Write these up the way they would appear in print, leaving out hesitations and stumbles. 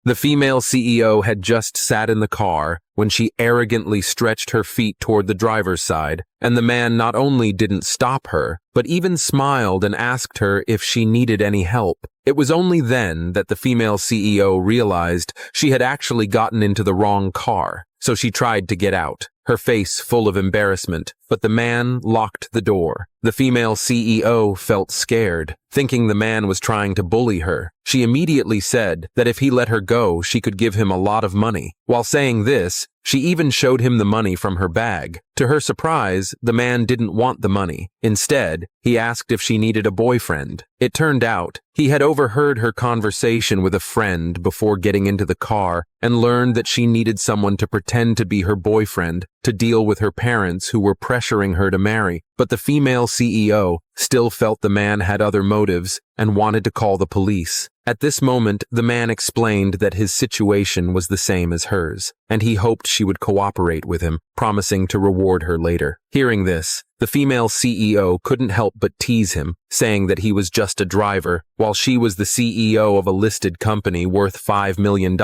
The female CEO had just sat in the car when she arrogantly stretched her feet toward the driver's side, and the man not only didn't stop her, but even smiled and asked her if she needed any help. It was only then that the female CEO realized she had actually gotten into the wrong car, so she tried to get out, her face full of embarrassment, but the man locked the door. The female CEO felt scared, thinking the man was trying to bully her. She immediately said that if he let her go, she could give him a lot of money. While saying this, she even showed him the money from her bag. To her surprise, the man didn't want the money. Instead, he asked if she needed a boyfriend. It turned out he had overheard her conversation with a friend before getting into the car and learned that she needed someone to pretend to be her boyfriend to deal with her parents who were pressuring her to marry. But the female CEO still felt the man had other motives and wanted to call the police. At this moment, the man explained that his situation was the same as hers, and he hoped she would cooperate with him, promising to reward her later. Hearing this, the female CEO couldn't help but tease him, saying that he was just a driver, while she was the CEO of a listed company worth $5 million.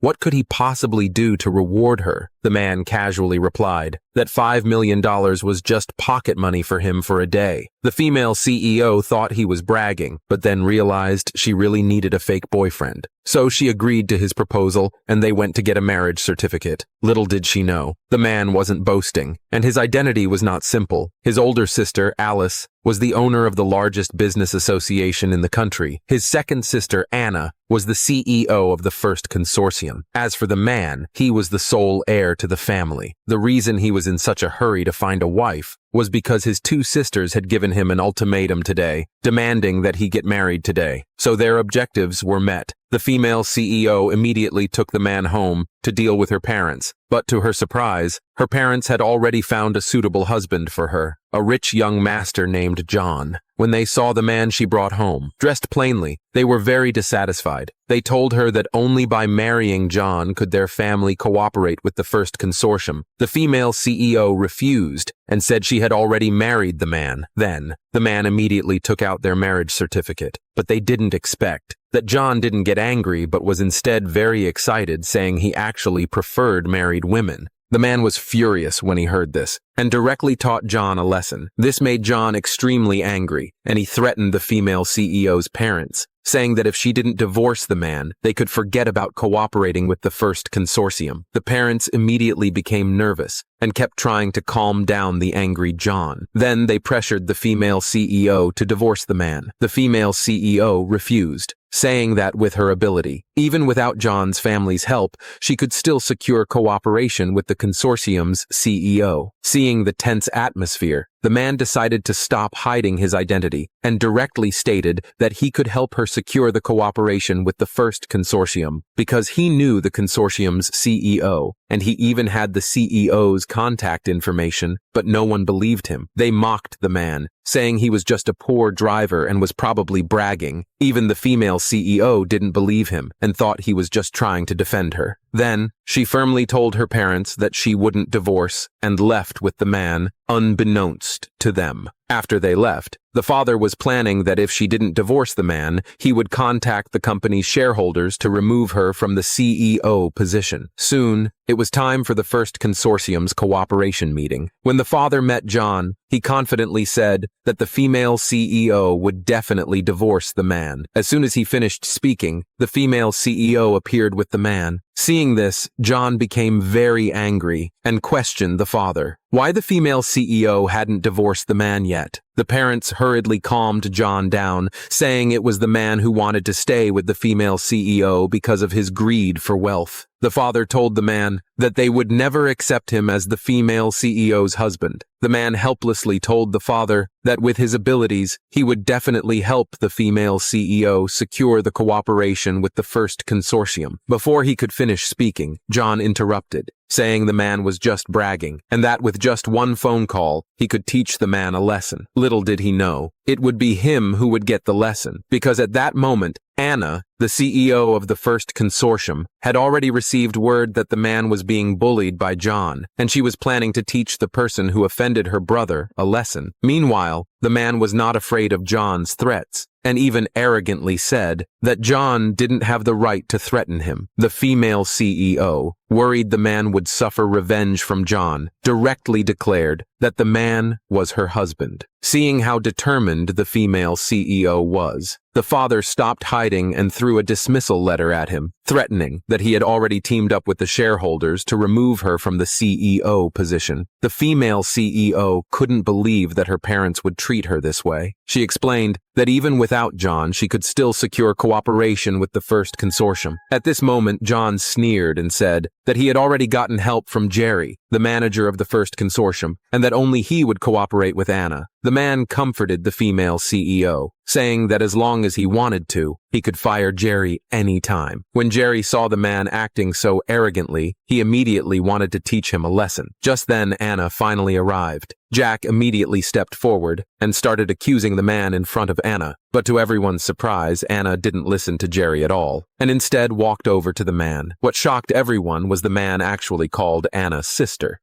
What could he possibly do to reward her? The man casually replied that $5 million was just pocket money for him for a day. The female CEO thought he was bragging, but then realized she really needed a fake boyfriend. So she agreed to his proposal, and they went to get a marriage certificate. Little did she know, the man wasn't boasting, and his identity was not simple. His older sister, Alice, was the owner of the largest business association in the country. His second sister, Anna, was the CEO of the first consortium. As for the man, he was the sole heir to the family. The reason he was in such a hurry to find a wife was because his two sisters had given him an ultimatum today, demanding that he get married today. So their objectives were met. The female CEO immediately took the man home to deal with her parents, but to her surprise, her parents had already found a suitable husband for her, a rich young master named John. When they saw the man she brought home, dressed plainly, they were very dissatisfied. They told her that only by marrying John could their family cooperate with the first consortium. The female CEO refused and said she had already married the man. Then, the man immediately took out their marriage certificate, but they didn't expect that John didn't get angry but was instead very excited, saying he actually preferred married women. The man was furious when he heard this, and directly taught John a lesson. This made John extremely angry, and he threatened the female CEO's parents, saying that if she didn't divorce the man, they could forget about cooperating with the first consortium. The parents immediately became nervous and kept trying to calm down the angry John. Then they pressured the female CEO to divorce the man. The female CEO refused, saying that with her ability, even without John's family's help, she could still secure cooperation with the consortium's CEO. Seeing the tense atmosphere, the man decided to stop hiding his identity and directly stated that he could help her secure the cooperation with the first consortium because he knew the consortium's CEO, and he even had the CEO's contact information, but no one believed him. They mocked the man, saying he was just a poor driver and was probably bragging. Even the female CEO didn't believe him and thought he was just trying to defend her. Then, she firmly told her parents that she wouldn't divorce and left with the man, unbeknownst to them. After they left, the father was planning that if she didn't divorce the man, he would contact the company's shareholders to remove her from the CEO position. Soon, it was time for the first consortium's cooperation meeting. When the father met John, he confidently said that the female CEO would definitely divorce the man. As soon as he finished speaking, the female CEO appeared with the man. Seeing this, John became very angry and questioned the father why the female CEO hadn't divorced the man yet. The parents hurriedly calmed John down, saying it was the man who wanted to stay with the female CEO because of his greed for wealth. The father told the man that they would never accept him as the female CEO's husband. The man helplessly told the father that with his abilities, he would definitely help the female CEO secure the cooperation with the first consortium. Before he could finish speaking, John interrupted, saying the man was just bragging, and that with just one phone call, he could teach the man a lesson. Little did he know, it would be him who would get the lesson, because at that moment, Anna, the CEO of the first consortium, had already received word that the man was being bullied by John, and she was planning to teach the person who offended her brother a lesson. Meanwhile, the man was not afraid of John's threats. and even arrogantly said that John didn't have the right to threaten him. The female CEO, worried the man would suffer revenge from John, directly declared that the man was her husband. Seeing how determined the female CEO was, the father stopped hiding and threw a dismissal letter at him, threatening that he had already teamed up with the shareholders to remove her from the CEO position. The female CEO couldn't believe that her parents would treat her this way. She explained that even without John, she could still secure cooperation with the first consortium. At this moment, John sneered and said that he had already gotten help from Jerry, the manager of the first consortium, and that only he would cooperate with Anna. The man comforted the female CEO, saying that as long as he wanted to, he could fire Jerry any time. When Jerry saw the man acting so arrogantly, he immediately wanted to teach him a lesson. Just then, Anna finally arrived. Jack immediately stepped forward and started accusing the man in front of Anna, but to everyone's surprise, Anna didn't listen to Jerry at all, and instead walked over to the man. What shocked everyone was the man actually called Anna's sister.